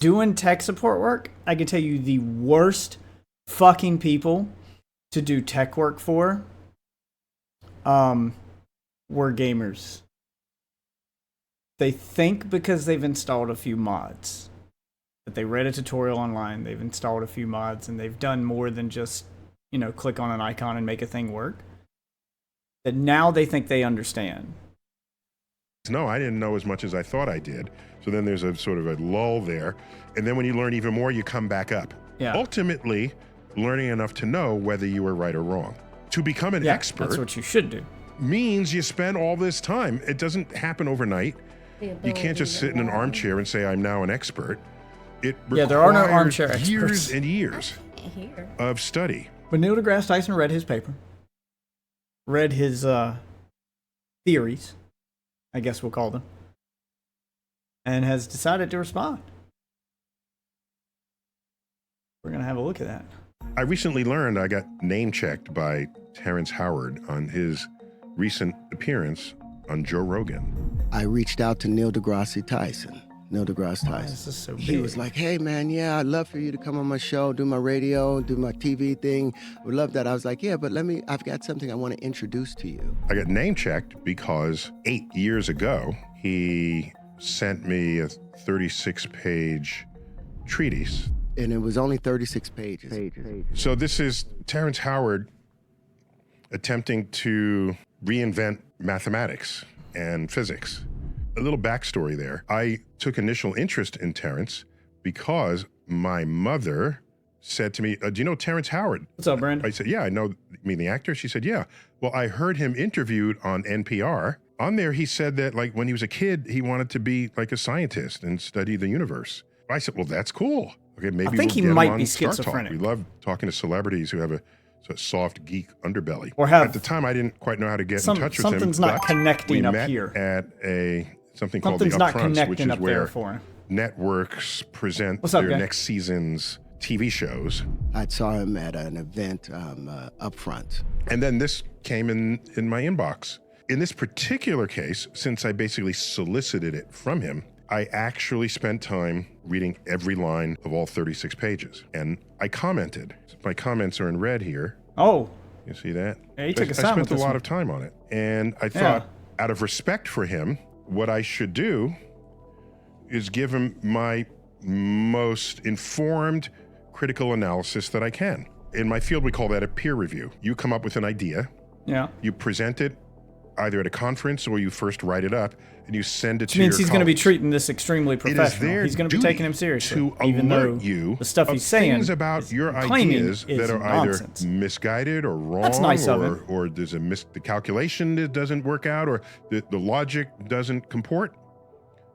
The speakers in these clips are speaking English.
Doing tech support work, I can tell you the worst fucking people to do tech work for were gamers. They think because they've installed a few mods, that they read a tutorial online, they've installed a few mods, and they've done more than just, click on an icon and make a thing work, that now they think they understand. No, I didn't know as much as I thought I did. So then there's a sort of a lull there. And then when you learn even more, you come back up. Yeah. Ultimately, learning enough to know whether you were right or wrong. To become an expert, that's what you should do. Means you spend all this time. It doesn't happen overnight. You can't just sit in an armchair and say, I'm now an expert. It requires there are no armchair experts. Years and years of study. But Neil deGrasse Tyson read his paper, read his theories, I guess we'll call them, and has decided to respond. We're going to have a look at that. I recently learned I got name-checked by Terrance Howard on his recent appearance on Joe Rogan. I reached out to Neil deGrasse Tyson. This is so big. He was like, hey, man, yeah, I'd love for you to come on my show, do my radio, do my TV thing. I would love that. I was like, yeah, but I've got something I want to introduce to you. I got name-checked because 8 years ago, he sent me a 36-page treatise. And it was only 36 pages. So this is Terrance Howard attempting to reinvent mathematics and physics. A little backstory there. I took initial interest in Terrance because my mother said to me, do you know Terrance Howard? What's up, Brandon? I said, yeah, I know. You mean the actor? She said, yeah. Well, I heard him interviewed on NPR. On there, he said that like when he was a kid, he wanted to be like a scientist and study the universe. I said, well, that's cool. Okay, maybe I think we'll he get might him on be Star Talk. schizophrenic. We love talking to celebrities who have a soft geek underbelly. Or have at the time, I didn't quite know how to get in touch with him. Something's not connecting up we met here. At something called Something's the not Upfronts, connecting which is up there where for him. networks present What's up, their guy? next season's TV shows. I saw him at an event Upfront. And then this came in my inbox. In this particular case, since I basically solicited it from him, I actually spent time reading every line of all 36 pages. And I commented. My comments are in red here. Oh. You see that? Yeah, he took I his time with spent a this lot one. of time on it. And I thought, out of respect for him, what I should do is give him my most informed critical analysis that I can. In my field, we call that a peer review. You come up with an idea. Yeah. You present it either at a conference or you first write it up and you send it to Which means your he's going to be colleagues. treating this extremely professional. He's going to be taking him seriously, even though the stuff he's saying, things about your claiming ideas is that are nonsense. either misguided or wrong, That's nice of him. or there's the calculation that doesn't work out, or the logic doesn't comport.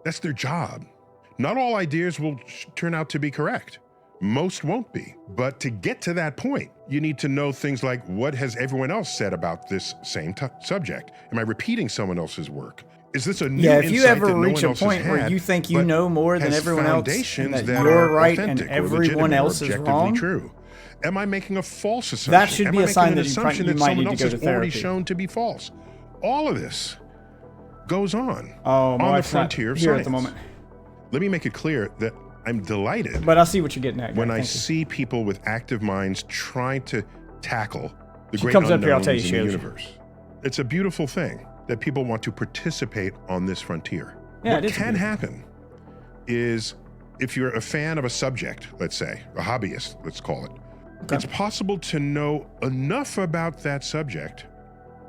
That's their job. Not all ideas will turn out to be correct. Most won't be. But to get to that point, you need to know things like, what has everyone else said about this same subject? Am I repeating someone else's work? Is this a new if you insight ever that no reach one a else has point where had, you think you but know more than has everyone else, and foundations that that you're are right and authentic or everyone legitimate or else is objectively wrong? true? Am I making a false assumption? That should be Am I a sign making an that assumption you that might someone need to else go to has already therapy. shown to be false? All of this goes on Oh, my the wife's not frontier of here science. at the moment. Let me make it clear that I'm delighted But I see what you're getting at. when I Thank you. see people with active minds trying to tackle the She great comes up here, I'll tell you, unknowns she in the owes you. universe. It's a beautiful thing that people want to participate on this frontier. Yeah, what it is a can beautiful happen is if you're a fan of a subject, let's say, a hobbyist, let's call it, Okay. it's possible to know enough about that subject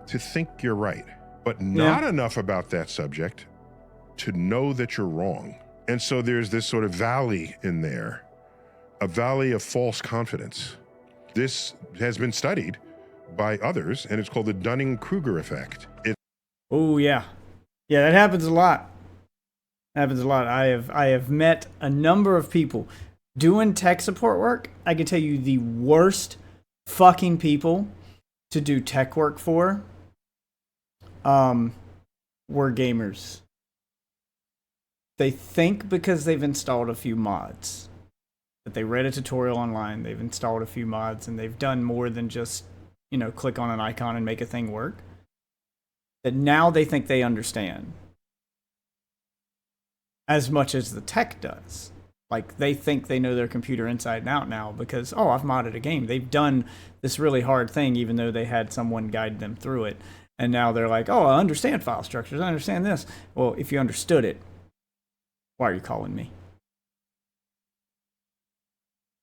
to think you're right, but not enough about that subject to know that you're wrong. And so there's this sort of valley in there, a valley of false confidence. This has been studied by others, and it's called the Dunning-Kruger effect. Oh yeah, yeah, that happens a lot. Happens a lot. I have met a number of people doing tech support work. I can tell you the worst fucking people to do tech work for were gamers. They think because they've installed a few mods, that they read a tutorial online, they've installed a few mods, and they've done more than just, click on an icon and make a thing work, that now they think they understand as much as the tech does. Like, they think they know their computer inside and out now because, oh, I've modded a game. They've done this really hard thing, even though they had someone guide them through it. And now they're like, oh, I understand file structures. I understand this. Well, if you understood it, why are you calling me?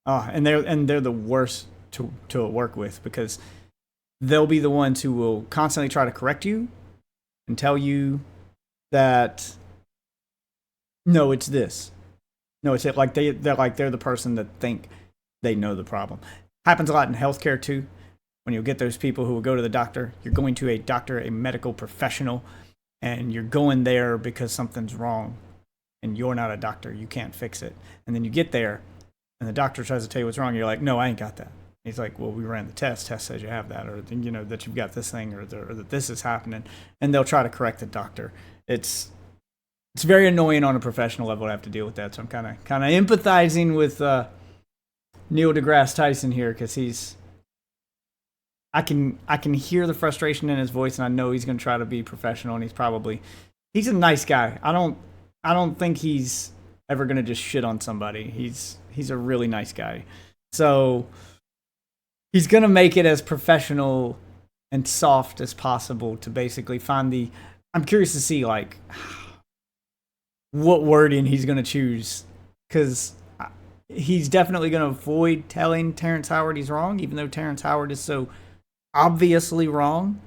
And they're the worst to work with, because they'll be the ones who will constantly try to correct you and tell you that, no, it's this. No, it's it. Like they're the person that think they know the problem. Happens a lot in healthcare too. When you'll get those people who will go to the doctor, you're going to a doctor, a medical professional, and you're going there because something's wrong, and you're not a doctor. You can't fix it. And then you get there, and the doctor tries to tell you what's wrong. You're like, no, I ain't got that. He's like, well, we ran the test. Test says you have that, or you know that you've got this thing, or that this is happening, and they'll try to correct the doctor. It's very annoying on a professional level to have to deal with that. So I'm kind of empathizing with Neil deGrasse Tyson here, because I can hear the frustration in his voice, and I know he's going to try to be professional, and he's a nice guy. I don't think he's ever going to just shit on somebody. He's a really nice guy. So he's going to make it as professional and soft as possible to basically find I'm curious to see like what wording he's going to choose, because he's definitely going to avoid telling Terrance Howard he's wrong, even though Terrance Howard is so obviously wrong.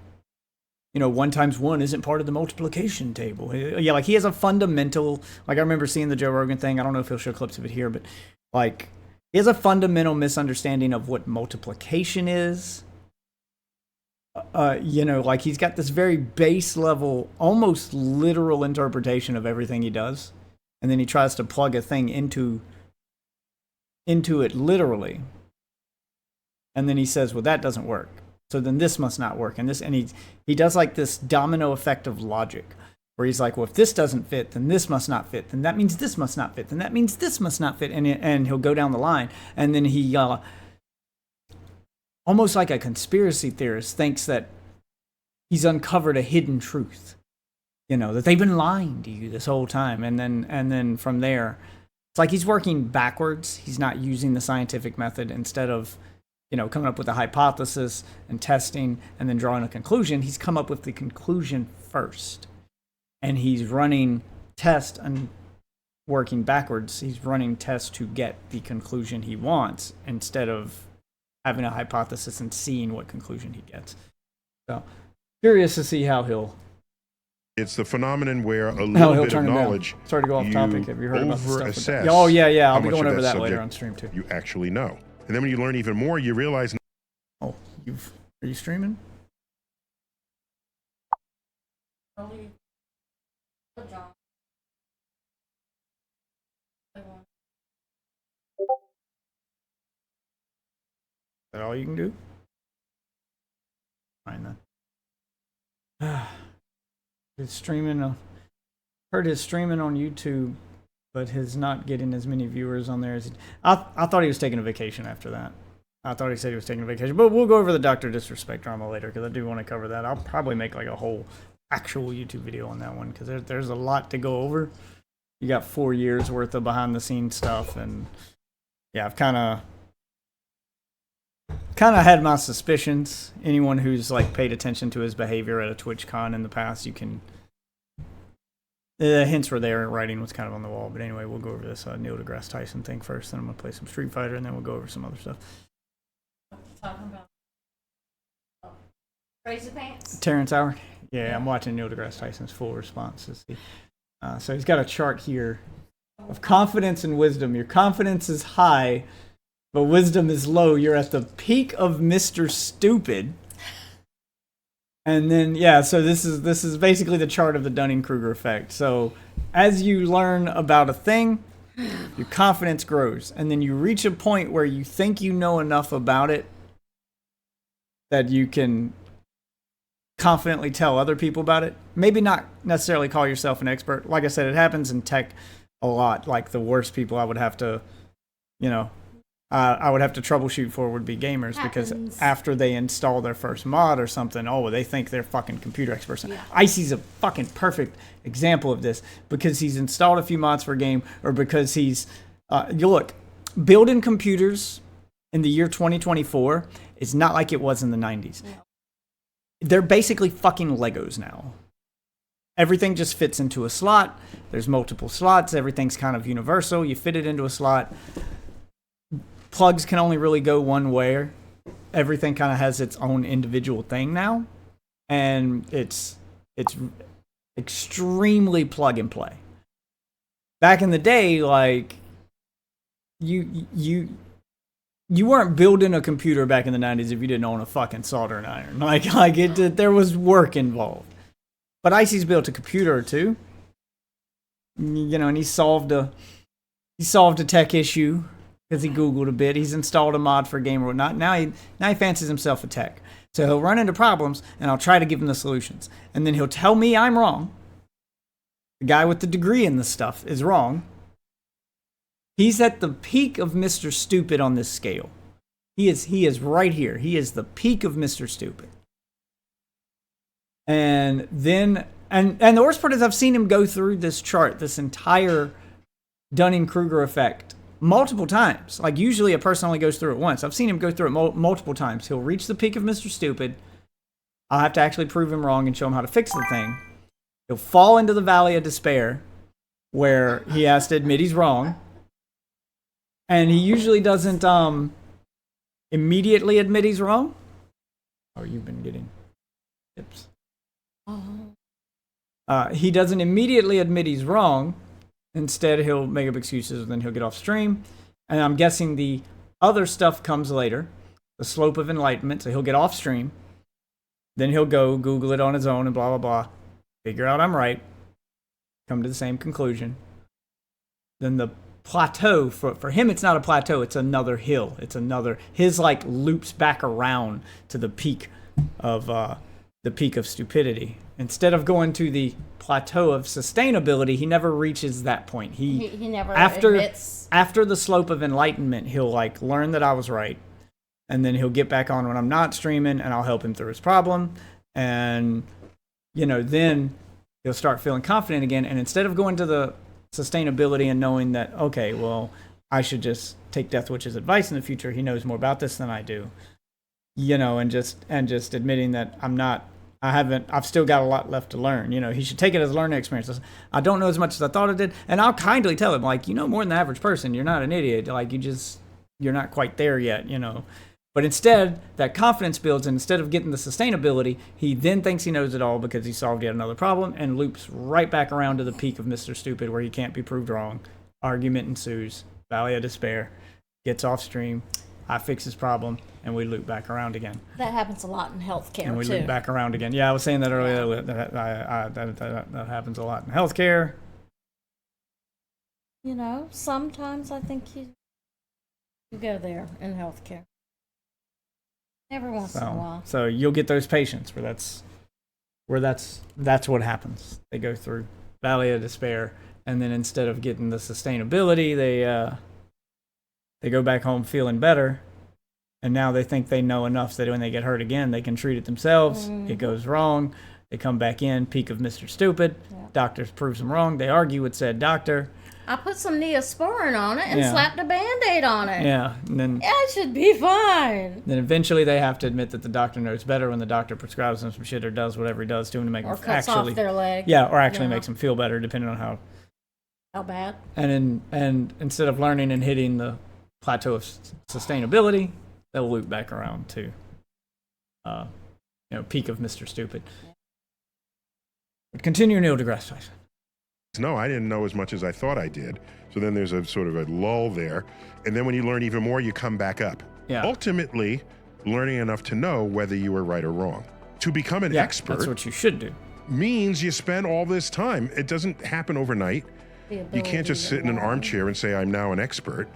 You know, 1 times 1 isn't part of the multiplication table. Yeah, like he has a fundamental, like I remember seeing the Joe Rogan thing. I don't know if he'll show clips of it here, but like he has a fundamental misunderstanding of what multiplication is. You know, like he's got this very base level, almost literal interpretation of everything he does. And then he tries to plug a thing into it literally. And then he says, well, that doesn't work. So then this must not work. And he does like this domino effect of logic, where he's like, well, if this doesn't fit, then this must not fit. Then that means this must not fit. Then that means this must not fit. And he'll go down the line. And then he, almost like a conspiracy theorist, thinks that he's uncovered a hidden truth. You know, that they've been lying to you this whole time. And then from there, it's like he's working backwards. He's not using the scientific method. Instead of, you know, coming up with a hypothesis and testing and then drawing a conclusion, he's come up with the conclusion first. And he's running tests and working backwards. He's running tests to get the conclusion he wants, instead of having a hypothesis and seeing what conclusion he gets. So, curious to see how he'll... It's the phenomenon where a little bit of knowledge... Sorry to go off topic. Have you heard about the stuff? Oh, yeah. I'll be going over that later on stream, too. You actually know. And then when you learn even more, you realize... Oh, are you streaming? Is that all you can do? Fine then. His streaming, heard his streaming on YouTube, but his not getting as many viewers on there as I thought he was taking a vacation after that. I thought he said he was taking a vacation, but we'll go over the Dr. Disrespect drama later, because I do want to cover that. I'll probably make like a whole actual YouTube video on that one, because there's a lot to go over. You got 4 years worth of behind the scenes stuff, and yeah, I've kind of had my suspicions. Anyone who's like paid attention to his behavior at a TwitchCon in the past, you can... The hints were there, writing was kind of on the wall. But anyway, we'll go over this Neil deGrasse Tyson thing first, then I'm going to play some Street Fighter, and then we'll go over some other stuff. Talking about Crazy Pants? Terrance Howard? Yeah, I'm watching Neil deGrasse Tyson's full responses. So he's got a chart here of confidence and wisdom. Your confidence is high, but wisdom is low. You're at the peak of Mr. Stupid. And then, yeah, so this is basically the chart of the Dunning-Kruger effect. So as you learn about a thing, your confidence grows. And then you reach a point where you think you know enough about it that you can confidently tell other people about it. Maybe not necessarily call yourself an expert. Like I said, it happens in tech a lot. Like the worst people I would have to, you know, I would have to troubleshoot for would be gamers, because after they install their first mod or something, oh, they think they're fucking computer experts. Yeah. Icy's a fucking perfect example of this, because he's installed a few mods for a game, or because he's You look, building computers in the year 2024 is not like it was in the 90s. No. They're basically fucking Legos now. Everything just fits into a slot. There's multiple slots. Everything's kind of universal. You fit it into a slot. Plugs can only really go one way. Everything kind of has its own individual thing now. And it's extremely plug and play. Back in the day, like, you weren't building a computer back in the 90s if you didn't own a fucking soldering iron. There was work involved. But Icy's built a computer or two, and he solved a tech issue because he Googled a bit. He's installed a mod for a game or whatnot. Now he fancies himself a tech. So he'll run into problems, and I'll try to give him the solutions. And then he'll tell me I'm wrong. The guy with the degree in this stuff is wrong. He's at the peak of Mr. Stupid on this scale. He is right here. He is the peak of Mr. Stupid. And then, and the worst part is I've seen him go through this chart, this entire Dunning-Kruger effect, multiple times. Like, usually a person only goes through it once. I've seen him go through it multiple times. He'll reach the peak of Mr. Stupid. I'll have to actually prove him wrong and show him how to fix the thing. He'll fall into the valley of despair, where he has to admit he's wrong. And he usually doesn't immediately admit he's wrong. Oh, you've been getting tips. He doesn't immediately admit he's wrong. Instead, he'll make up excuses, and then he'll get off stream. And I'm guessing the other stuff comes later, the slope of enlightenment. So he'll get off stream. Then he'll go Google it on his own and blah, blah, blah. Figure out I'm right. Come to the same conclusion. Then the plateau, for him, it's not a plateau. It's another hill. His like loops back around to the peak of stupidity. Instead of going to the plateau of sustainability, he never reaches that point. He never admits. After the slope of enlightenment, he'll like learn that I was right, and then he'll get back on when I'm not streaming, and I'll help him through his problem, and then he'll start feeling confident again. And instead of going to the sustainability and knowing that, okay, well, I should just take Deathwitch's advice in the future. He knows more about this than I do, and just admitting that I've still got a lot left to learn. He should take it as a learning experience. I don't know as much as I thought I did. And I'll kindly tell him, like, more than the average person. You're not an idiot. Like, you're not quite there yet, But instead, that confidence builds, and instead of getting the sustainability, he then thinks he knows it all because he solved yet another problem and loops right back around to the peak of Mr. Stupid where he can't be proved wrong. Argument ensues. Valley of despair. Gets off stream. I fix his problem, and we loop back around again. That happens a lot in healthcare, and we too. loop back around again. Yeah, I was saying that earlier. That happens a lot in healthcare. Sometimes I think you go there in healthcare. Every once in a while. So you'll get those patients where that's what happens. They go through valley of despair, and then instead of getting the sustainability, they go back home feeling better, and now they think they know enough that when they get hurt again, they can treat it themselves. Mm-hmm. It goes wrong. They come back in, peak of Mr. Stupid. Yeah. Doctor proves them wrong. They argue with said doctor. I put some Neosporin on it and slapped a Band-Aid on it. Yeah, and then I should be fine. Then eventually they have to admit that the doctor knows better when the doctor prescribes them some shit or does whatever he does to them to make them cuts off their leg. Yeah, or actually makes them feel better, depending on how bad. And instead of learning and hitting the plateau of sustainability, they'll loop back around to peak of Mr. Stupid. But continue, Neil deGrasse Tyson. No, I didn't know as much as I thought I did. So then there's a sort of a lull there. And then when you learn even more, you come back up. Yeah. Ultimately, learning enough to know whether you were right or wrong. To become an expert. That's what you should do. Means you spend all this time. It doesn't happen overnight. You can't just sit in an armchair and say, I'm now an expert.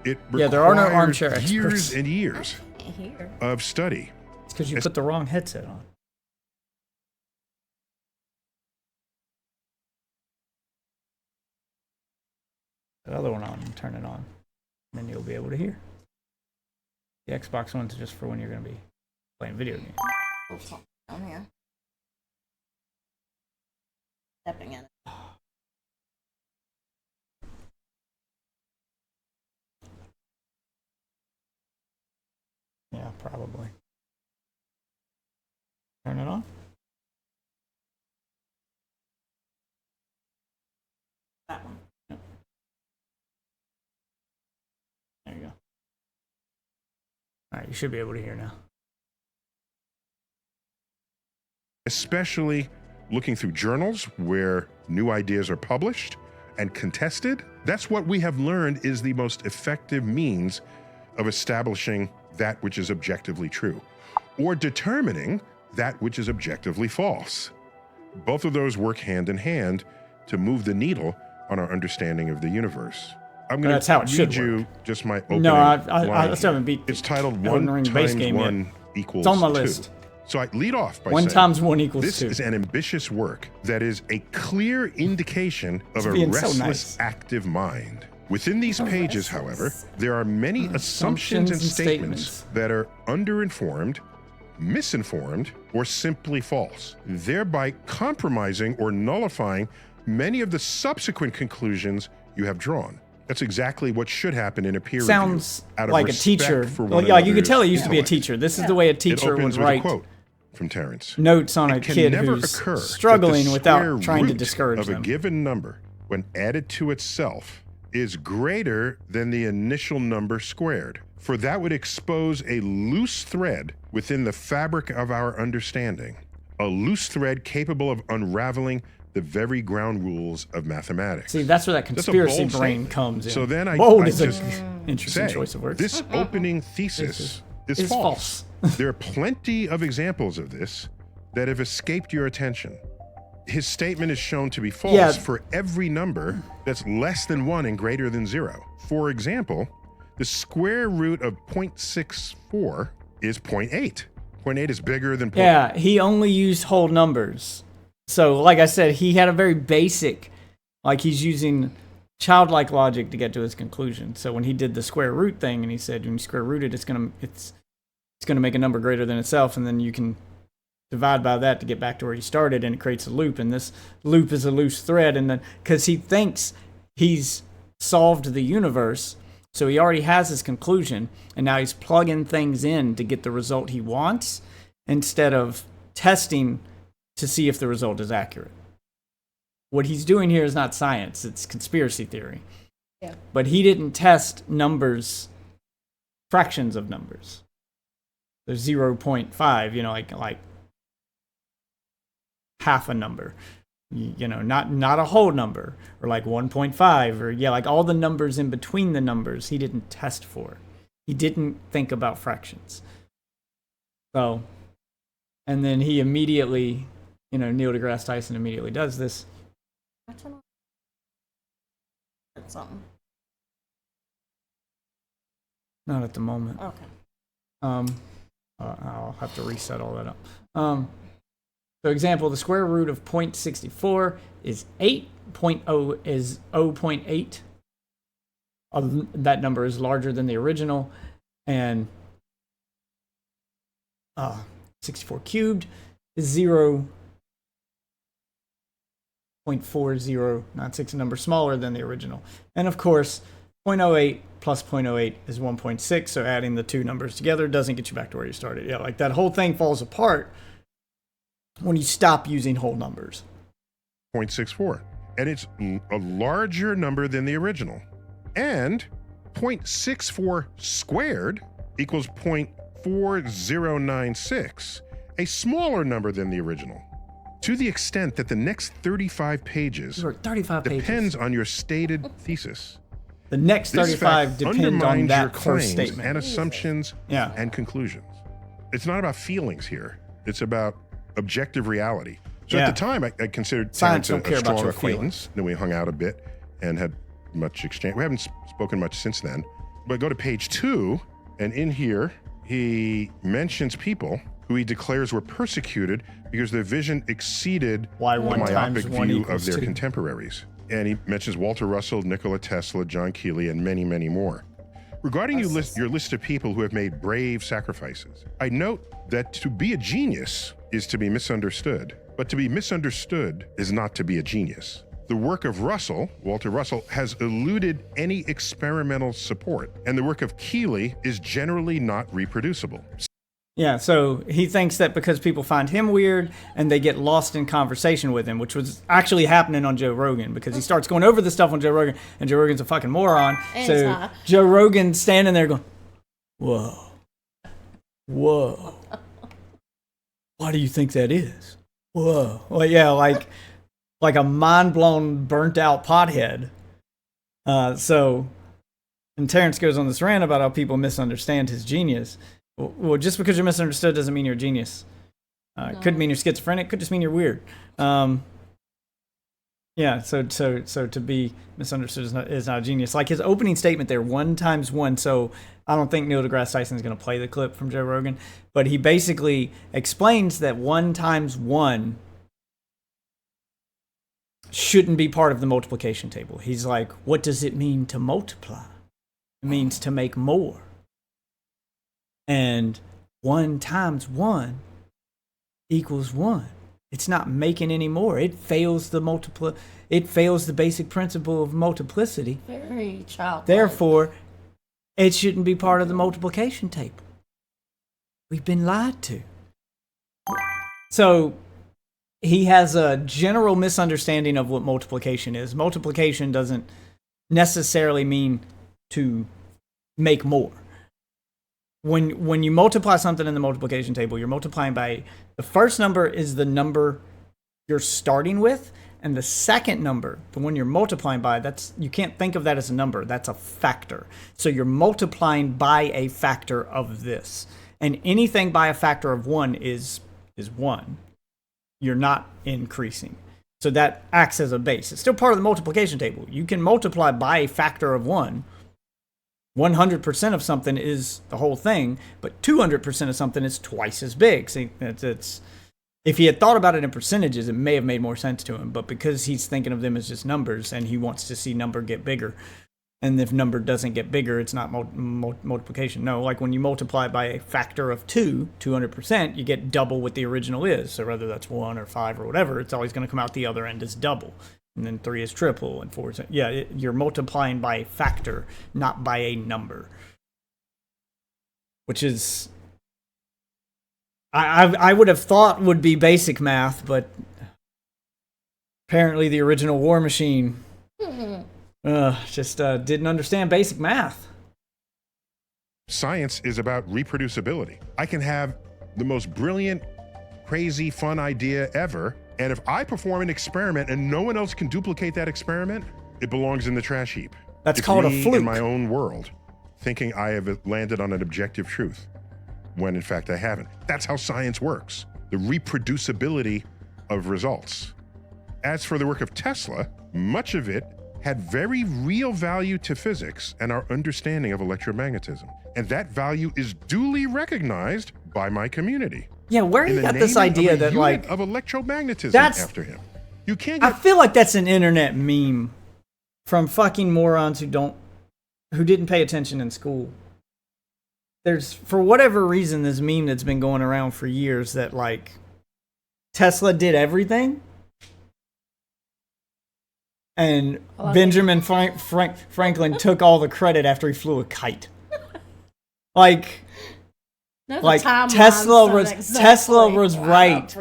It requires there are no armchair experts. Years and years of study. It's because you put the wrong headset on. The other one on and turn it on, and then you'll be able to hear. The Xbox one's just for when you're going to be playing video games. Down here. Stepping in it. Yeah, probably. Turn it on. That one. Yep. There you go. All right, you should be able to hear now. Especially looking through journals where new ideas are published and contested. That's what we have learned is the most effective means of establishing that which is objectively true, or determining that which is objectively false. Both of those work hand in hand to move the needle on our understanding of the universe. I'm going to read you just my opening line here. It's titled 1 times 1 equals 2. It's on my list. So I lead off by saying, 1 times 1 equals 2. This is an ambitious work that is a clear indication of a restless, active mind. Within these pages, however, there are many assumptions and statements that are underinformed, misinformed, or simply false, thereby compromising or nullifying many of the subsequent conclusions you have drawn. That's exactly what should happen in a peer review. Sounds like a teacher. Well, yeah, you could tell he used to be a teacher. This is the way a teacher would write. Quote from Terrance. Notes on a kid who's struggling without trying to discourage them. A given number, when added to itself, is greater than the initial number squared. For that would expose a loose thread within the fabric of our understanding, a loose thread capable of unraveling the very ground rules of mathematics. See, that's where that conspiracy brain comes in. So then I just interesting choice of words. This opening thesis is false. There are plenty of examples of this that have escaped your attention. His statement is shown to be false for every number that's less than 1 and greater than 0. For example, the square root of 0.64 is 0.8. 0.8 is bigger than 0.8. Yeah, he only used whole numbers. So, like I said, he had a very basic, like he's using childlike logic to get to his conclusion. So when he did the square root thing, and he said when you square root it, it's gonna make a number greater than itself, and then you can divide by that to get back to where you started, and it creates a loop. And this loop is a loose thread, and then because he thinks he's solved the universe, so he already has his conclusion, and now he's plugging things in to get the result he wants instead of testing to see if the result is accurate. What he's doing here is not science, it's conspiracy theory. Yeah. But he didn't test numbers, fractions of numbers. There's 0.5, like half a number. Not a whole number, or like 1.5, or like all the numbers in between the numbers he didn't test for. He didn't think about fractions. So, and then he immediately, Neil deGrasse Tyson immediately does this. Something. Not at the moment. Okay. I'll have to reset all that up. So example, the square root of 0.64 is 8.0 is 0.8. That number is larger than the original, and 64 cubed is 0.4096, a number smaller than the original. And of course, 0.08 plus 0.08 is 1.6, so adding the two numbers together doesn't get you back to where you started. Yeah, like that whole thing falls apart when you stop using whole numbers. 0.64. And it's a larger number than the original. And 0.64 squared equals 0.4096, a smaller number than the original. To the extent that the next 35 pages depends on your stated thesis. The next 35 depend on that your first claims statement. And assumptions and conclusions. It's not about feelings here. It's about objective reality. So at the time, I considered Terrance a strong acquaintance. Then we hung out a bit and had much exchange. We haven't spoken much since then. But go to page 2, and in here, he mentions people who he declares were persecuted because their vision exceeded the myopic view of their contemporaries. And he mentions Walter Russell, Nikola Tesla, John Keeley, and many, many more. Regarding your list of people who have made brave sacrifices, I note that to be a genius is to be misunderstood, but to be misunderstood is not to be a genius. The work of Russell, Walter Russell, has eluded any experimental support, and the work of Keeley is generally not reproducible. Yeah, so he thinks that because people find him weird and they get lost in conversation with him, which was actually happening on Joe Rogan, because he starts going over the stuff on Joe Rogan, and Joe Rogan's a fucking moron. And so Joe Rogan's standing there going, whoa, whoa, why do you think that is? Whoa. Well, yeah, like a mind-blown, burnt-out pothead. And Terrance goes on this rant about how people misunderstand his genius. Well, just because you're misunderstood doesn't mean you're a genius. It could mean you're schizophrenic. It could just mean you're weird. Yeah. So to be misunderstood is not a genius. Like his opening statement there, 1 times 1. So I don't think Neil deGrasse Tyson is going to play the clip from Joe Rogan, but he basically explains that 1 times 1 shouldn't be part of the multiplication table. He's like, what does it mean to multiply? It means to make more. And 1 times 1 equals 1. It's not making any more. It fails the basic principle of multiplicity. Very childlike. Therefore, it shouldn't be part of the multiplication table. We've been lied to. So he has a general misunderstanding of what multiplication is. Multiplication doesn't necessarily mean to make more. When you multiply something in the multiplication table, you're multiplying by, the first number is the number you're starting with, and the second number, the one you're multiplying by, you can't think of that as a number, that's a factor. So you're multiplying by a factor of this. And anything by a factor of 1 is 1. You're not increasing. So that acts as a base. It's still part of the multiplication table. You can multiply by a factor of 1. 100% of something is the whole thing, but 200% of something is twice as big. See, if he had thought about it in percentages, it may have made more sense to him, but because he's thinking of them as just numbers and he wants to see number get bigger, and if number doesn't get bigger, it's not multiplication. No, like when you multiply by a factor of 200%, you get double what the original is. So whether that's 1 or 5 or whatever, it's always going to come out the other end as double. And then 3 is triple, and 4 is... Yeah, you're multiplying by a factor, not by a number. Which is... I would have thought would be basic math, but... apparently the original War Machine... just didn't understand basic math. Science is about reproducibility. I can have the most brilliant, crazy, fun idea ever, and if I perform an experiment and no one else can duplicate that experiment, it belongs in the trash heap. That's called a fluke. In my own world, thinking I have landed on an objective truth, when in fact I haven't. That's how science works, the reproducibility of results. As for the work of Tesla, much of it had very real value to physics and our understanding of electromagnetism. And that value is duly recognized by my community. Yeah, where he got this idea that like of electromagnetism after him. You can't I feel like that's an internet meme from fucking morons who didn't pay attention in school. There's, for whatever reason, this meme that's been going around for years that like Tesla did everything. And Benjamin Franklin took all the credit after he flew a kite. Like Tesla was right.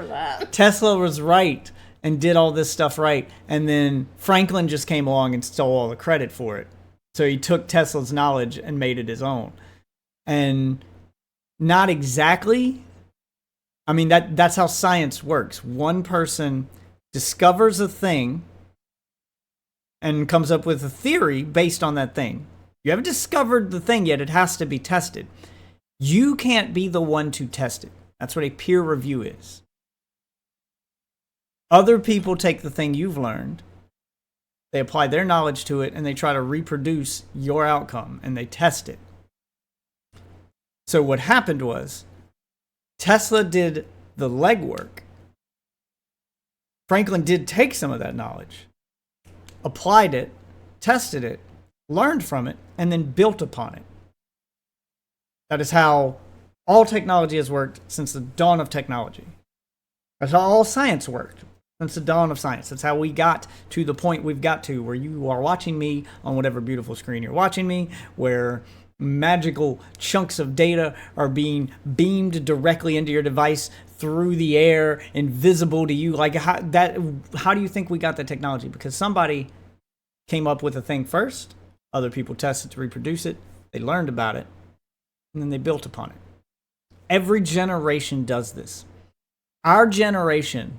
Tesla was right and did all this stuff right. And then Franklin just came along and stole all the credit for it. So he took Tesla's knowledge and made it his own. And not exactly. I mean, that's how science works. One person discovers a thing and comes up with a theory based on that thing. You haven't discovered the thing yet. It has to be tested. You can't be the one to test it. That's what a peer review is. Other people take the thing you've learned, they apply their knowledge to it, and they try to reproduce your outcome, and they test it. So what happened was, Tesla did the legwork. Franklin did take some of that knowledge, applied it, tested it, learned from it, and then built upon it. That is how all technology has worked since the dawn of technology. That's how all science worked. Since the dawn of science. That's how we got to the point we've got to, where you are watching me on whatever beautiful screen you're watching me, where magical chunks of data are being beamed directly into your device through the air, invisible to you. Like, how do you think we got the technology? Because somebody came up with a thing first, other people tested to reproduce it, they learned about it, and then they built upon it. Every generation does this. Our generation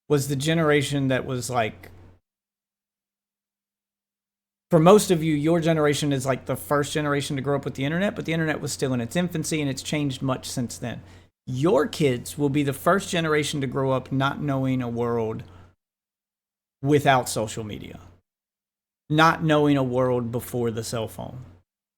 was the generation that was like, for most of you, your generation is like the first generation to grow up with the internet, but the internet was still in its infancy and it's changed much since then. Your kids will be the first generation to grow up not knowing a world without social media, not knowing a world before the cell phone.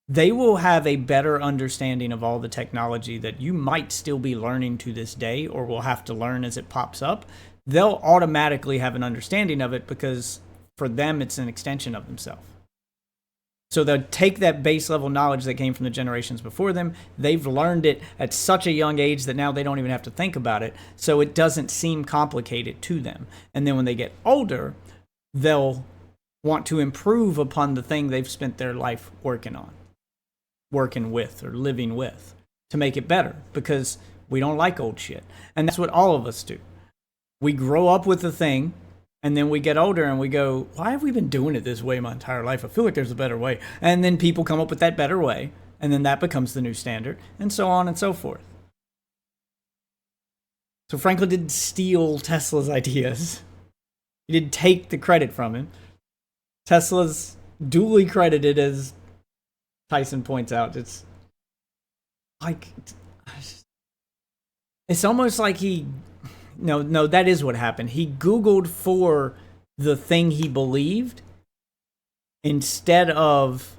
They will have a better understanding of all the technology that you might still be learning to this day, or will have to learn as it pops up. They'll automatically have an understanding of it because for them, it's an extension of themselves. So they'll take that base level knowledge that came from the generations before them. They've learned it at such a young age that now they don't even have to think about it. So it doesn't seem complicated to them. And then when they get older, they'll want to improve upon the thing they've spent their life working with, or living with, to make it better, because we don't like old shit. And that's what all of us do. We grow up with the thing, and then we get older and we go, why have we been doing it this way my entire life? I feel like there's a better way. And then people come up with that better way, and then that becomes the new standard, and so on and so forth. So Franklin didn't steal Tesla's ideas. He didn't take the credit from him. Tesla's duly credited, as Tyson points out. It's like, it's almost like no, that is what happened. He Googled for the thing he believed instead of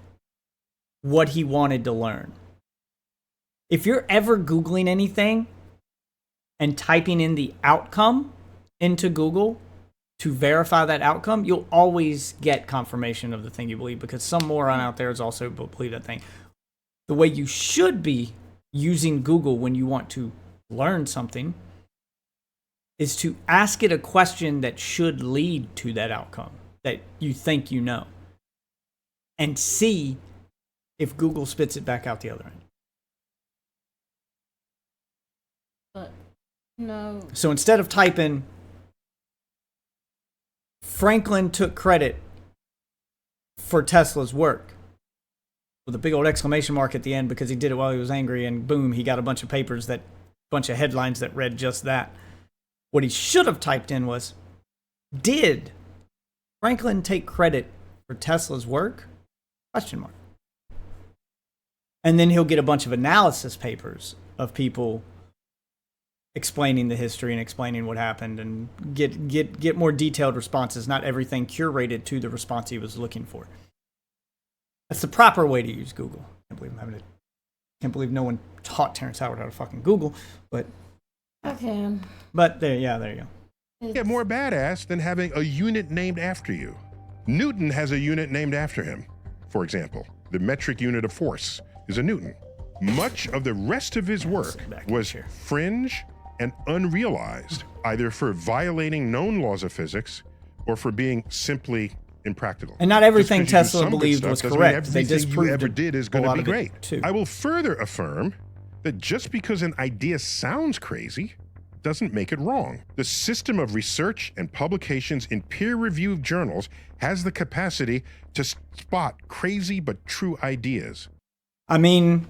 what he wanted to learn. If you're ever Googling anything and typing in the outcome into Google to verify that outcome, you'll always get confirmation of the thing you believe, because some moron out there has also believed that thing. The way you should be using Google when you want to learn something is to ask it a question that should lead to that outcome that you think you know, and see if Google spits it back out the other end. But no. So instead of typing, Franklin took credit for Tesla's work with a big old exclamation mark at the end, because he did it while he was angry, and boom, he got a bunch of headlines that read just that. What he should have typed in was, did Franklin take credit for Tesla's work? Question mark. And then he'll get a bunch of analysis papers of people explaining the history and explaining what happened, and get more detailed responses, not everything curated to the response he was looking for. That's the proper way to use Google. Can't believe no one taught Terrance Howard how to fucking Google, but Okay. But there you go. Yeah, more badass than having a unit named after you. Newton has a unit named after him. For example, the metric unit of force is a Newton. Much of the rest of his work was fringe and unrealized, either for violating known laws of physics or for being simply impractical. And not everything Tesla believed was correct. They disproved you ever did is going to be great. Too. I will further affirm that just because an idea sounds crazy doesn't make it wrong. The system of research and publications in peer-reviewed journals has the capacity to spot crazy but true ideas. I mean,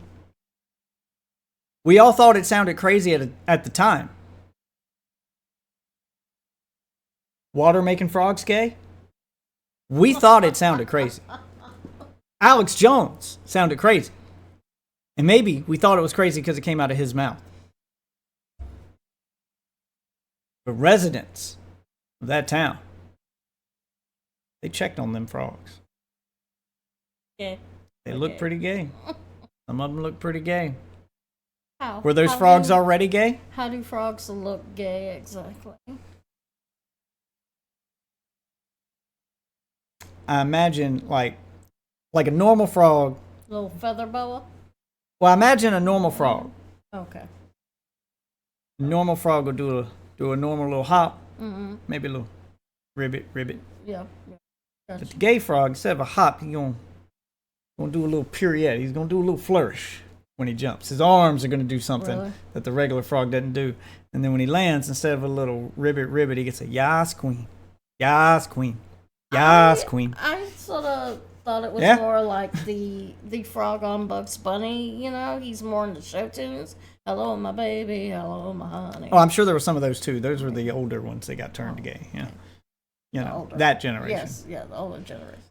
we all thought it sounded crazy at the time. Water making frogs gay? We thought it sounded crazy. Alex Jones sounded crazy. And maybe we thought it was crazy because it came out of his mouth. The residents of that town, they checked on them frogs. Yeah. They look pretty gay. Some of them look pretty gay. How? Were those frogs already gay? How do frogs look gay exactly? I imagine like a normal frog. Little feather boa? Well, imagine a normal frog. Okay. A normal frog will do a normal little hop, Maybe a little ribbit. Yeah. But the gay frog, instead of a hop, he's gonna do a little pirouette. He's gonna do a little flourish when he jumps. His arms are gonna do something that the regular frog doesn't do. And then when he lands, instead of a little ribbit, he gets a yas queen, yas queen, yas queen. I sort of thought it was more like the frog on Bugs Bunny. You know, he's more into show tunes. Hello, my baby. Hello, my honey. Oh, I'm sure there were some of those too. Those were the older ones that got turned gay. Yeah. You know, that generation. Yes, yeah, the older generation.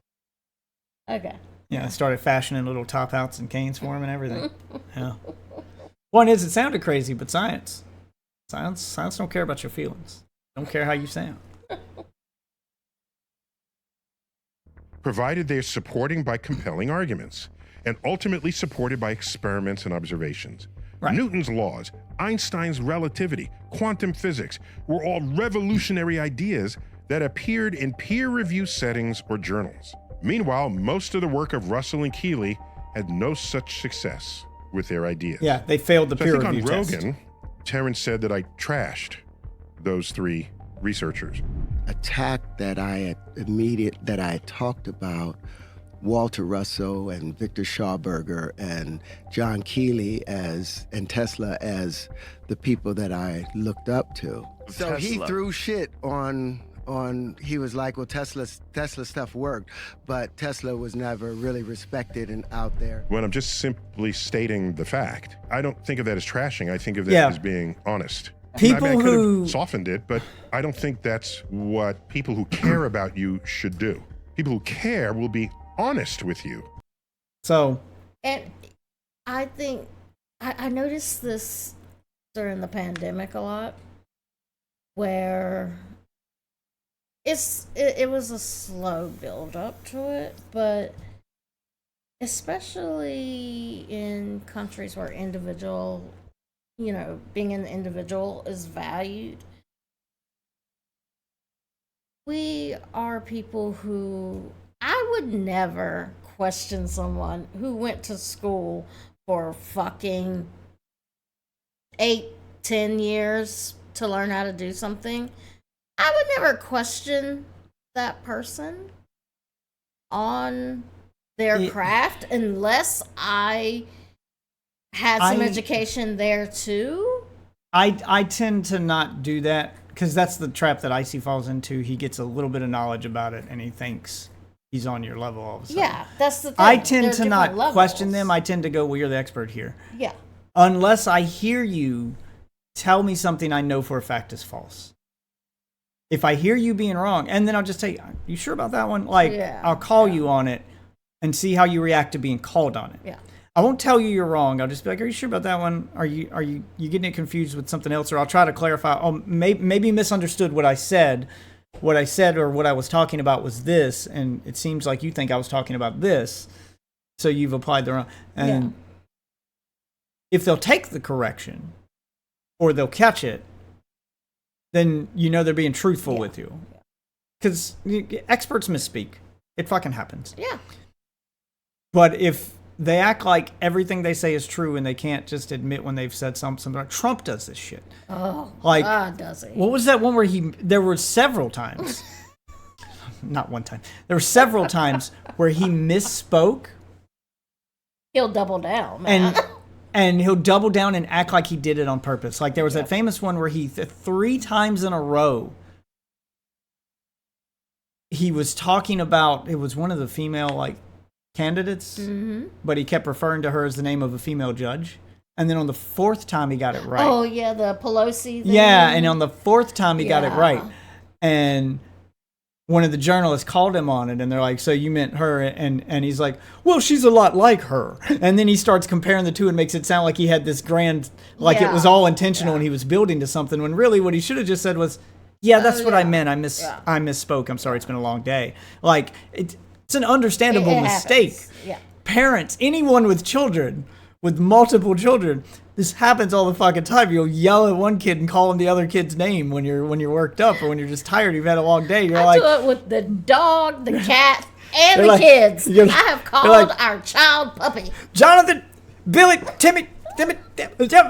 Okay. Yeah, they started fashioning little top hats and canes for him and everything. Yeah. One is, it sounded crazy, but science don't care about your feelings. Don't care how you sound. Provided they're supporting by compelling arguments and ultimately supported by experiments and observations. Right. Newton's laws, Einstein's relativity, quantum physics were all revolutionary ideas that appeared in peer-review settings or journals. Meanwhile, most of the work of Russell and Keeley had no such success with their ideas. Yeah, they failed the So peer I think review on test. Rogan, Terrance said that I trashed those three researchers. Attack that I had talked about Walter Russell and Victor Schauberger and John Keeley and Tesla as the people that I looked up to. So he threw shit on he was like, well, Tesla stuff worked, but Tesla was never really respected and out there. When I'm just simply stating the fact, I don't think of that as trashing. I think of that as being honest. People I could who have softened it, but I don't think that's what people who care about you should do. People who care will be honest with you. So, and I think I noticed this during the pandemic a lot, where it was a slow build up to it, but especially in countries where being an individual is valued, we are people who, I would never question someone who went to school for fucking 8-10 years to learn how to do something. I would never question that person on their craft unless I had some education there too. I tend to not do that because that's the trap that Icy falls into. He gets a little bit of knowledge about it and he thinks he's on your level all of a sudden. Yeah, that's the thing. I tend to not levels. question them. I tend to go, well, you're the expert here. Yeah. Unless I hear you tell me something I know for a fact is false. If I hear you being wrong, and then I'll just say, you sure about that one? Like, I'll call you on it and see how you react to being called on it. Yeah. I won't tell you you're wrong. I'll just be like, are you sure about that one? Are you getting it confused with something else? Or I'll try to clarify. Oh, maybe misunderstood what I said. What I said or what I was talking about was this, and it seems like you think I was talking about this. So you've applied the wrong. And if they'll take the correction or they'll catch it, then you know they're being truthful with you. Because experts misspeak. It fucking happens. Yeah. But if they act like everything they say is true and they can't just admit when they've said something like Trump does this shit. Oh, like, God, does he? What was that one where there were several times. Not one time. There were several times where he misspoke. He'll double down, man. And he'll double down and act like he did it on purpose. Like there was that famous one where he 3 times in a row, he was talking about, it was one of the female candidates, but he kept referring to her as the name of a female judge. And then on the 4th time he got it right. Oh yeah, the Pelosi thing. Yeah, and on the 4th time he got it right. And one of the journalists called him on it, and they're like, so you meant her? And he's like, well, she's a lot like her. And then he starts comparing the two and makes it sound like he had this grand, it was all intentional and he was building to something, when really what he should have just said was, that's what I meant. I misspoke. I'm sorry, it's been a long day. Like, it's an understandable mistake. Yeah. Parents, anyone with children, with multiple children, this happens all the fucking time. You'll yell at one kid and call him the other kid's name when you're worked up or when you're just tired. You've had a long day. You're I do it with the dog, the cat, and the kids. I have called our child puppy. Jonathan, Billy, Timmy,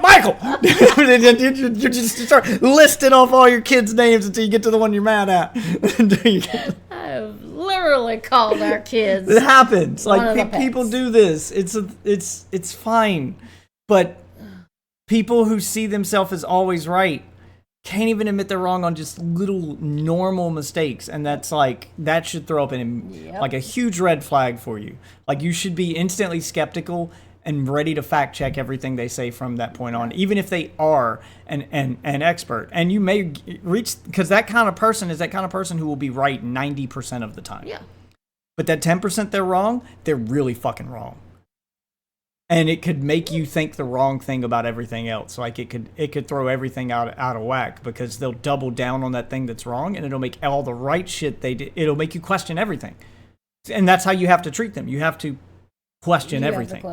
Michael. You just start listing off all your kids' names until you get to the one you're mad at. I've literally called our kids. It happens. One Like of the people pets. do this. It's fine, but people who see themselves as always right can't even admit they're wrong on just little normal mistakes, and that's like that should throw up like a huge red flag for you. Like you should be instantly skeptical and ready to fact check everything they say from that point on, even if they are an expert. And you may reach, because that kind of person is that kind of person who will be right 90% of the time. Yeah. But that 10% they're wrong, they're really fucking wrong. And it could make you think the wrong thing about everything else. Like it could throw everything out of whack, because they'll double down on that thing that's wrong, and it'll make all the right shit they did. It'll make you question everything. And that's how you have to treat them. You have to question everything.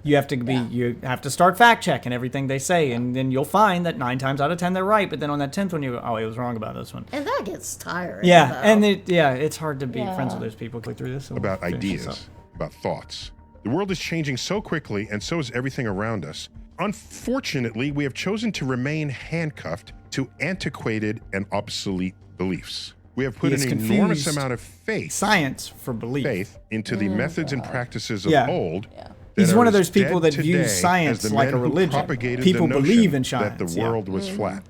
You have to be. Yeah. You have to start fact checking everything they say, and then you'll find that 9 times out of 10 they're right. But then on that 10th one, you go, "Oh, he was wrong about this one." And that gets tiring. Yeah, though. and it's hard to be friends with those people. Click through this. So About we'll finish this up. ideas, about thoughts. The world is changing so quickly, and so is everything around us. Unfortunately, we have chosen to remain handcuffed to antiquated and obsolete beliefs. We have put He an has enormous confused amount of Science for belief. into the methods and practices of Yeah. old. He's that one are of those as people dead that views today as science the like men a who religion. propagated People the notion believe in that the science, yeah. world was flat.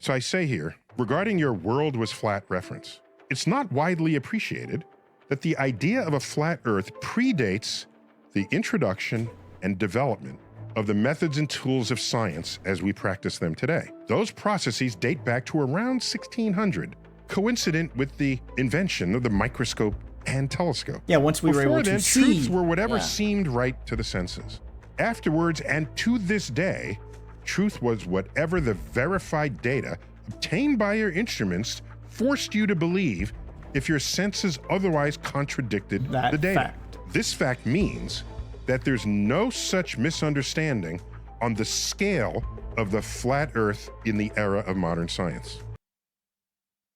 So I say here, regarding your world was flat reference, it's not widely appreciated that the idea of a flat Earth predates the introduction and development of the methods and tools of science as we practice them today. Those processes date back to around 1600, coincident with the invention of the microscope and telescope. Yeah, once we were Before able then, to see. truths were whatever seemed right to the senses. Afterwards, and to this day, truth was whatever the verified data obtained by your instruments forced you to believe if your senses otherwise contradicted That the data. fact. This fact means that there's no such misunderstanding on the scale of the flat Earth in the era of modern science.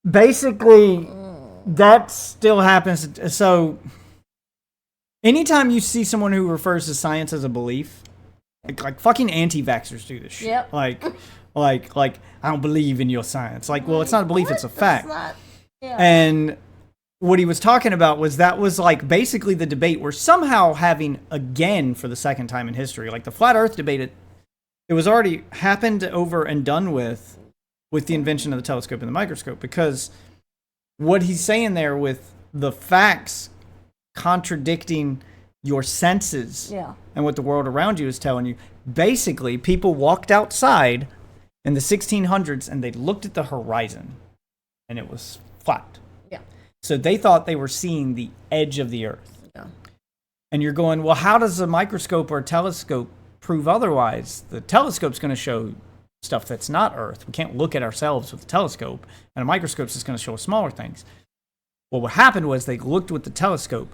Basically, that still happens. So, anytime you see someone who refers to science as a belief, like fucking anti-vaxxers do this shit. Yep. Like, I don't believe in your science. Like, well, it's not a belief; it's a fact. It's not, And what he was talking about was that was like basically the debate we're somehow having again for the second time in history. Like the flat Earth debate, it was already happened over and done with the invention of the telescope and the microscope, because what he's saying there with the facts contradicting your senses and what the world around you is telling you. Basically, people walked outside in the 1600s and they looked at the horizon and it was flat. Yeah. So they thought they were seeing the edge of the earth. Yeah. And you're going, well, how does a microscope or a telescope prove otherwise? The telescope's going to show stuff that's not Earth. We can't look at ourselves with a telescope, and a microscope's just going to show us smaller things. Well, what happened was they looked with the telescope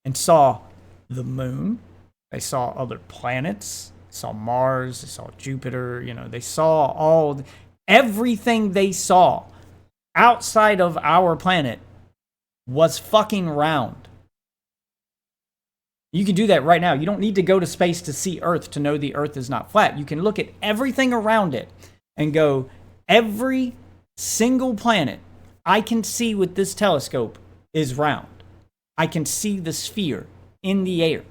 and saw the moon. They saw other planets. They saw Mars. They saw Jupiter. You know, they saw everything they saw outside of our planet was fucking round. You can do that right now. You don't need to go to space to see Earth to know the Earth is not flat. You can look at everything around it and go, every single planet I can see with this telescope is round. I can see the sphere in the air.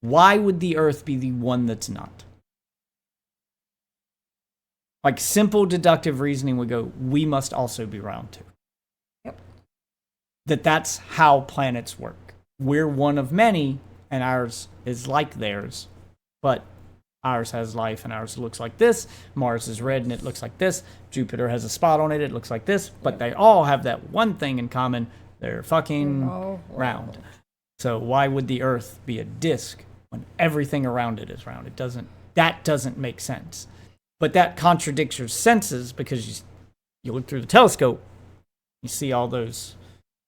Why would the Earth be the one that's not? Like simple deductive reasoning would go, we must also be round too. That's how planets work. We're one of many, and ours is like theirs, but ours has life, and ours looks like this. Mars is red, and it looks like this. Jupiter has a spot on it, it looks like this. But they all have that one thing in common. They're fucking round. So why would the Earth be a disk when everything around it is round? That doesn't make sense. But that contradicts your senses, because you look through the telescope, you see all those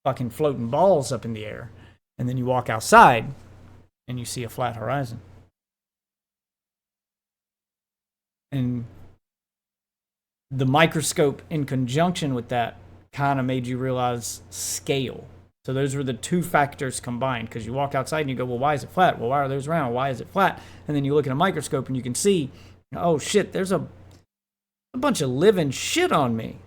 fucking floating balls up in the air, and then you walk outside and you see a flat horizon. And the microscope in conjunction with that kind of made you realize scale. So those were the two factors combined, because you walk outside and you go, well, why is it flat? Well, why are those round? Why is it flat? And then you look at a microscope and you can see, oh shit, there's a bunch of living shit on me.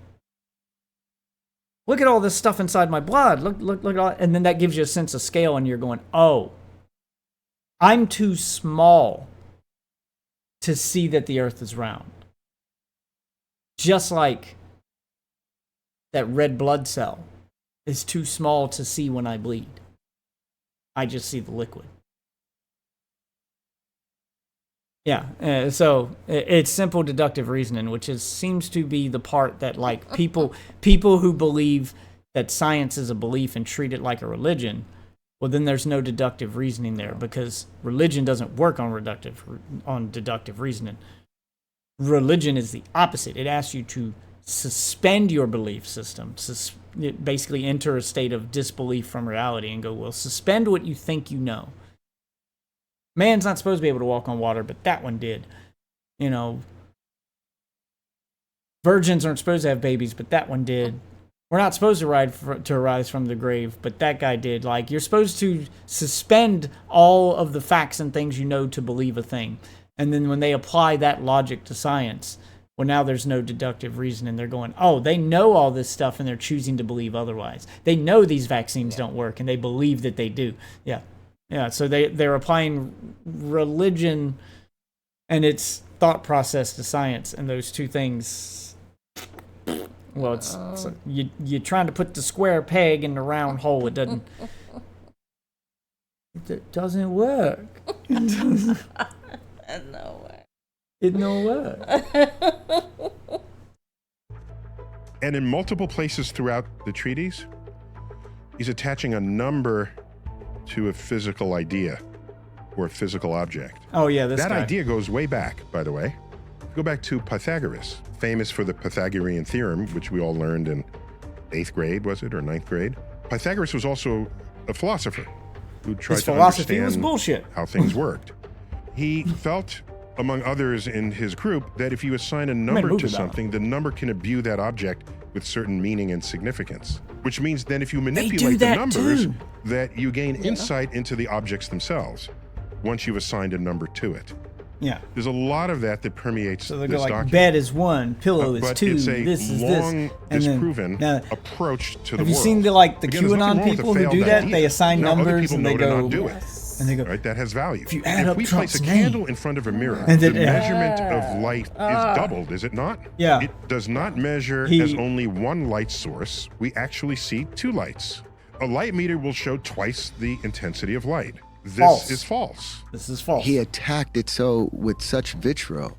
Look at all this stuff inside my blood. Look at all, and then that gives you a sense of scale, and you're going, oh, I'm too small to see that the earth is round. Just like that red blood cell is too small to see when I bleed. I just see the liquid. Yeah, so it's simple deductive reasoning, which seems to be the part that, like, people who believe that science is a belief and treat it like a religion, well, then there's no deductive reasoning there, because religion doesn't work on deductive reasoning. Religion is the opposite. It asks you to suspend your belief system, basically enter a state of disbelief from reality and go, well, suspend what you think you know. Man's not supposed to be able to walk on water, but that one did. You know, virgins aren't supposed to have babies, but that one did. We're not supposed to rise from the grave, but that guy did. Like, you're supposed to suspend all of the facts and things you know to believe a thing. And then when they apply that logic to science, well, now there's no deductive reasoning. They're going, oh, they know all this stuff and they're choosing to believe otherwise. They know these vaccines don't work and they believe that they do. Yeah. Yeah, so they're applying religion and its thought process to science, and those two things, well, it's you're trying to put the square peg in the round hole. It doesn't work. No way. It don't work. And in multiple places throughout the treatise, he's attaching a number to a physical idea or a physical object. Oh yeah, that idea goes way back, by the way. Go back to Pythagoras, famous for the Pythagorean theorem, which we all learned in 8th grade, was it, or 9th grade? Pythagoras was also a philosopher who tried to understand bullshit. how things worked. He felt, among others in his group, that if you assign a number to something, the number can imbue that object with certain meaning and significance. Which means then if you manipulate the numbers, that you gain insight into the objects themselves once you've assigned a number to it. Yeah. There's a lot of that permeates so they this go like, document. Bed is 1, pillow is but 2, it's a this is long, this. disproven approach to the world. Have you seen the QAnon people who do that? Idea. They assign numbers and they go, and they go, right? That has value. If you add up we Trump's place a name, candle in front of a mirror, and the measurement of light is doubled, is it not? Yeah. It does not measure as only one light source. We actually see 2 lights. A light meter will show twice the intensity of light. This is false. This is false. He attacked it with such vitriol.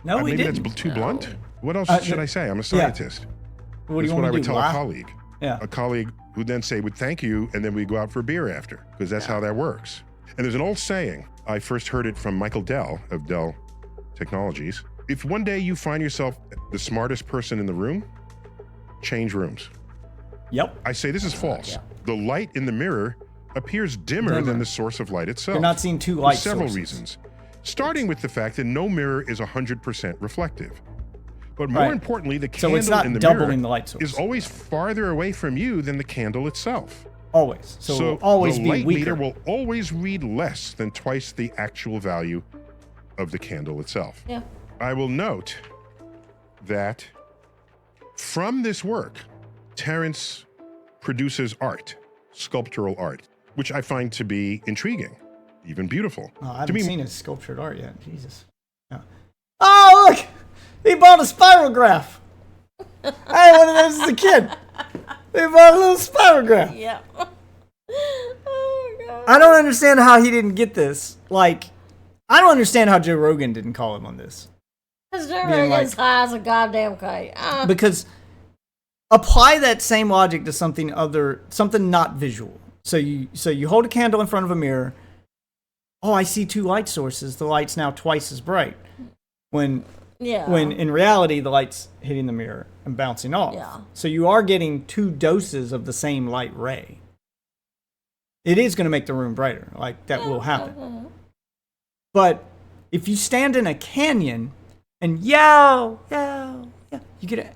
No, he didn't. Maybe that's too blunt. What else should I say? I'm a scientist. What do you what I want would to do? tell a colleague. Yeah. A colleague who then say, would thank you, and then we go out for a beer after, because that's how that works. And there's an old saying, I first heard it from Michael Dell of Dell Technologies. If one day you find yourself the smartest person in the room, change rooms. Yep. I say this is false. Yeah. The light in the mirror appears dimmer than the source of light itself. You're not seeing 2 light for several sources. reasons. Starting with the fact that no mirror is 100% reflective. But more importantly, the candle in the mirror is always farther away from you than the candle itself. Always. So it will always the be light weaker. meter will always read less than twice the actual value of the candle itself. Yeah. I will note that from this work, Terrance produces art, sculptural art, which I find to be intriguing, even beautiful. Oh, I haven't seen his sculptured art yet. Jesus. Yeah. Oh, look! He bought a spirograph. I had one of those as a kid. He bought a little spirograph. Yeah. Oh, God. I don't understand how he didn't get this. Like, I don't understand how Joe Rogan didn't call him on this. Because Joe Rogan's high as a goddamn kite. Because apply that same logic to something not visual. So you hold a candle in front of a mirror. Oh, I see 2 light sources. The light's now twice as bright. When in reality the light's hitting the mirror and bouncing off. Yeah. So you are getting 2 doses of the same light ray. It is going to make the room brighter. Like, that will happen. But if you stand in a canyon and yell, you get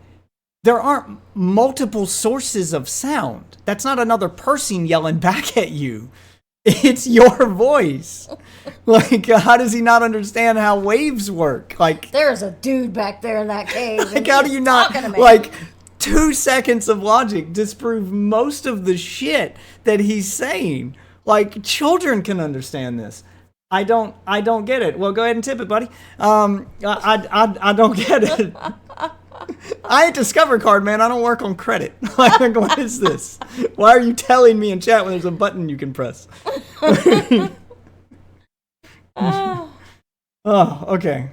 there aren't multiple sources of sound. That's not another person yelling back at you. It's your voice. Like, how does he not understand how waves work? Like, There's a dude back there in that cave. like how do you not, like, 2 seconds of logic disprove most of the shit that he's saying? Like, children can understand this. I don't get it. Well, go ahead and tip it, buddy. I don't get it. I ain't Discover Card, man. I don't work on credit. Like, what is this? Why are you telling me in chat when there's a button you can press? Oh, okay.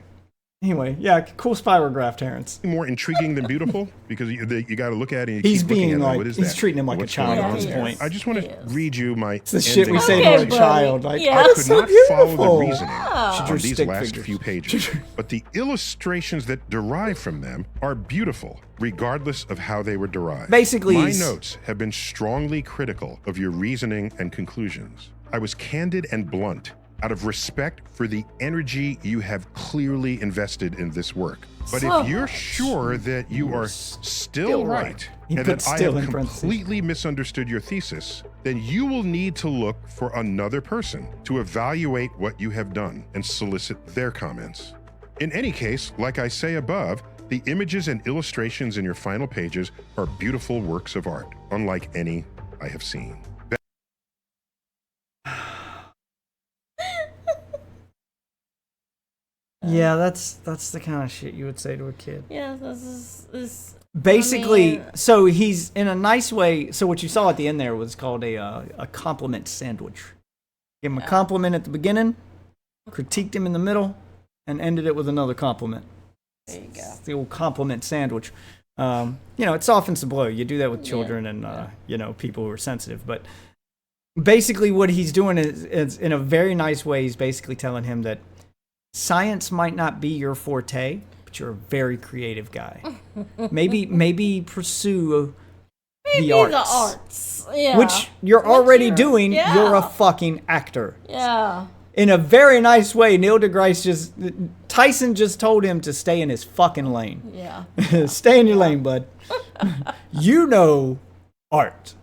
Anyway, yeah, cool spirograph, Terrance. More intriguing than beautiful because you got to look at it. And He's keep looking being at it. like, What is he's that? treating him like What's a child going at on this there? point. I just want to read you my. It's the shit we ending. say to Okay, a child. buddy. Like, Yeah. I oh, could so not follow beautiful. the reasoning She drew on these stick last figures. few pages, but the illustrations that derive from them are beautiful, regardless of how they were derived. Basically, my he's- notes have been strongly critical of your reasoning and conclusions. I was candid and blunt out of respect for the energy you have clearly invested in this work. But So- if you're sure that you are still right, He and put that I still have in parentheses. completely misunderstood your thesis, then you will need to look for another person to evaluate what you have done and solicit their comments. In any case, like I say above, the images and illustrations in your final pages are beautiful works of art, unlike any I have seen. Yeah, that's the kind of shit you would say to a kid. Yeah, this is. Basically, I mean- so he's in a nice way. So what you saw at the end there was called a compliment sandwich. Gave him a compliment at the beginning, critiqued him in the middle, and ended it with another compliment. There you go. It's the old compliment sandwich. It softens the blow. You do that with children and people who are sensitive. But basically, what he's doing is in a very nice way. He's basically telling him that science might not be your forte, but you're a very creative guy. maybe pursue the arts, Yeah. which you're Which already you're- doing. yeah. You're a fucking actor. Yeah. In a very nice way, Neil deGrasse Tyson just told him to stay in his fucking lane. Yeah. Stay in your lane, bud. You know art.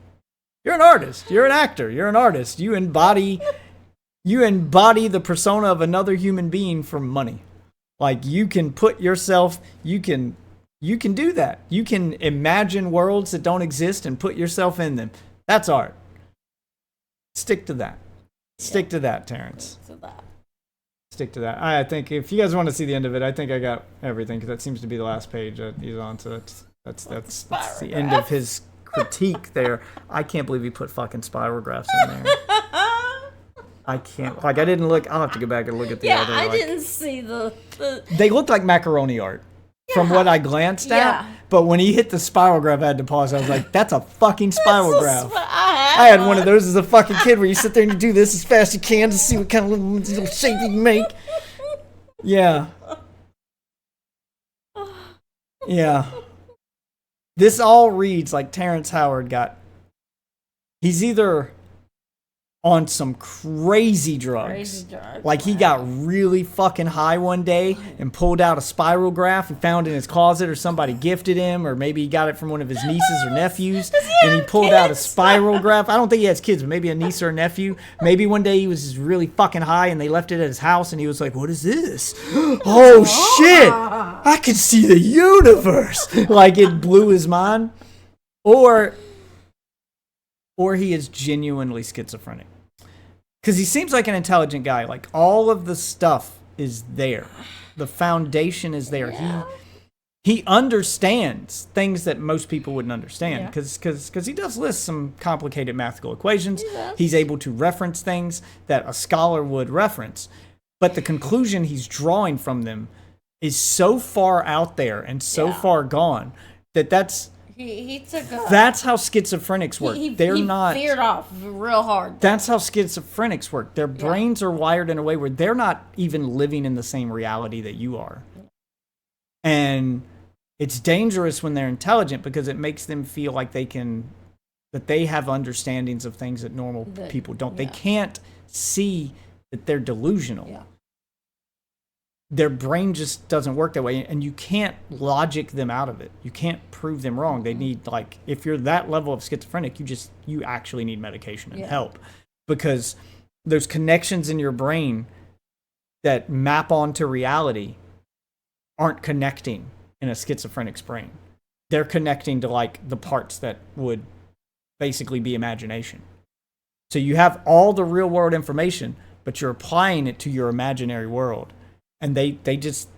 You're an artist. You're an actor. You're an artist. You embody the persona of another human being for money. Like, you can put yourself, you can do that. You can imagine worlds that don't exist and put yourself in them. That's art. Stick to that. Stick to that, Terrance. So that. Stick to that. I think if you guys want to see the end of it, I think I got everything, because that seems to be the last page that he's on. So that's the end of his critique there. I can't believe he put fucking spirographs in there. I can't. Like, I didn't look. I'll have to go back and look at the Yeah, other. I like, didn't see the. They looked like macaroni art from what I glanced at. Yeah. But when he hit the spirograph, I had to pause. I was like, that's a fucking spirograph. I I had one of those as a fucking kid where you sit there and you do this as fast as you can to see what kind of little shape you can make. Yeah. Yeah. This all reads like Terrance Howard he's either on some crazy drugs. Like, he got really fucking high one day and pulled out a spirograph and found it in his closet, or somebody gifted him, or maybe he got it from one of his nieces or nephews, and he pulled out a spirograph. I don't think he has kids, but maybe a niece or a nephew. Maybe one day he was just really fucking high and they left it at his house and he was like, what is this? Oh shit! I can see the universe! Like, it blew his mind. Or he is genuinely schizophrenic. Because he seems like an intelligent guy. Like, all of the stuff is there. The foundation is there. Yeah. He understands things that most people wouldn't understand. Because he does list some complicated mathematical equations. He's able to reference things that a scholar would reference. But the conclusion he's drawing from them is so far out there and so far gone that's He took a. that's how schizophrenics work. He not veered off real hard. That's how schizophrenics work. Their brains are wired in a way where they're not even living in the same reality that you are. And it's dangerous when they're intelligent, because it makes them feel like that they have understandings of things that normal people don't. They can't see that they're delusional. Yeah. their brain just doesn't work that way, and you can't logic them out of it. You can't prove them wrong. They need, like, if you're that level of schizophrenic, you actually need medication and help, because those connections in your brain that map onto reality aren't connecting in a schizophrenic's brain. They're connecting to, like, the parts that would basically be imagination. So you have all the real world information, but you're applying it to your imaginary world. And they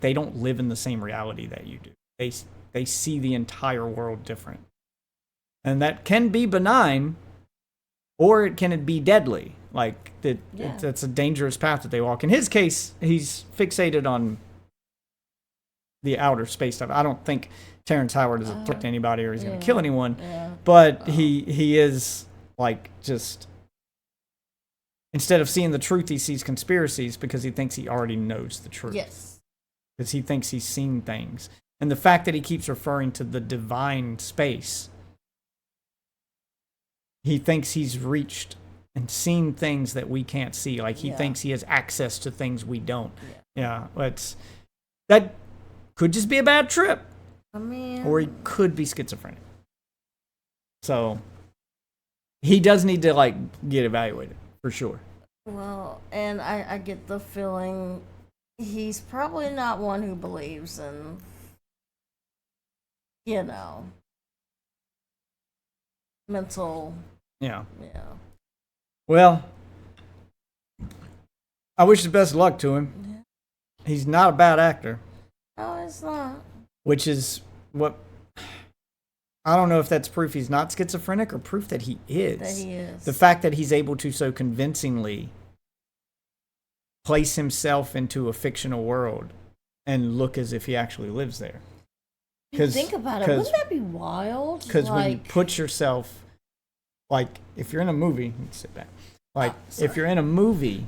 don't live in the same reality that you do. They see the entire world different. And that can be benign, or it can be deadly. Like, that's a dangerous path that they walk. In his case, he's fixated on the outer space stuff. I don't think Terrance Howard is a threat to anybody or he's going to kill anyone. Yeah. But he is, like, just... Instead of seeing the truth, he sees conspiracies because he thinks he already knows the truth. Yes. Because he thinks he's seen things. And the fact that he keeps referring to the divine space, he thinks he's reached and seen things that we can't see. Like, he thinks he has access to things we don't. Yeah. That could just be a bad trip. I mean... Or he could be schizophrenic. So, he does need to, like, get evaluated. For sure. Well, and I get the feeling he's probably not one who believes in, mental. Yeah. Well, I wish the best luck to him. Yeah. He's not a bad actor. No, he's not. Which is what... I don't know if that's proof he's not schizophrenic or proof that he is. That he is. The fact that he's able to so convincingly place himself into a fictional world and look as if he actually lives there. Think about it. Wouldn't that be wild? Because when you put yourself, like, if you're in a movie, let's sit back. Like, if you're in a movie,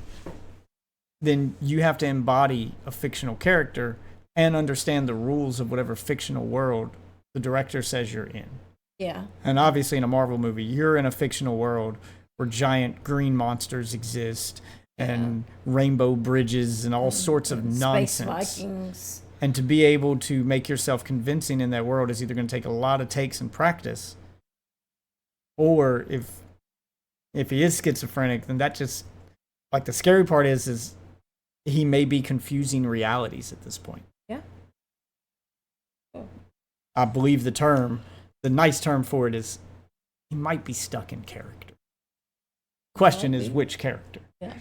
then you have to embody a fictional character and understand the rules of whatever fictional world the director says you're in. Yeah. And obviously in a Marvel movie, you're in a fictional world where giant green monsters exist and rainbow bridges and all sorts of nonsense. Space Vikings. And to be able to make yourself convincing in that world is either going to take a lot of takes and practice, or if he is schizophrenic, then that just, like, the scary part is he may be confusing realities at this point. Yeah. I believe the nice term for it is he might be stuck in character. Question is which character? Yeah.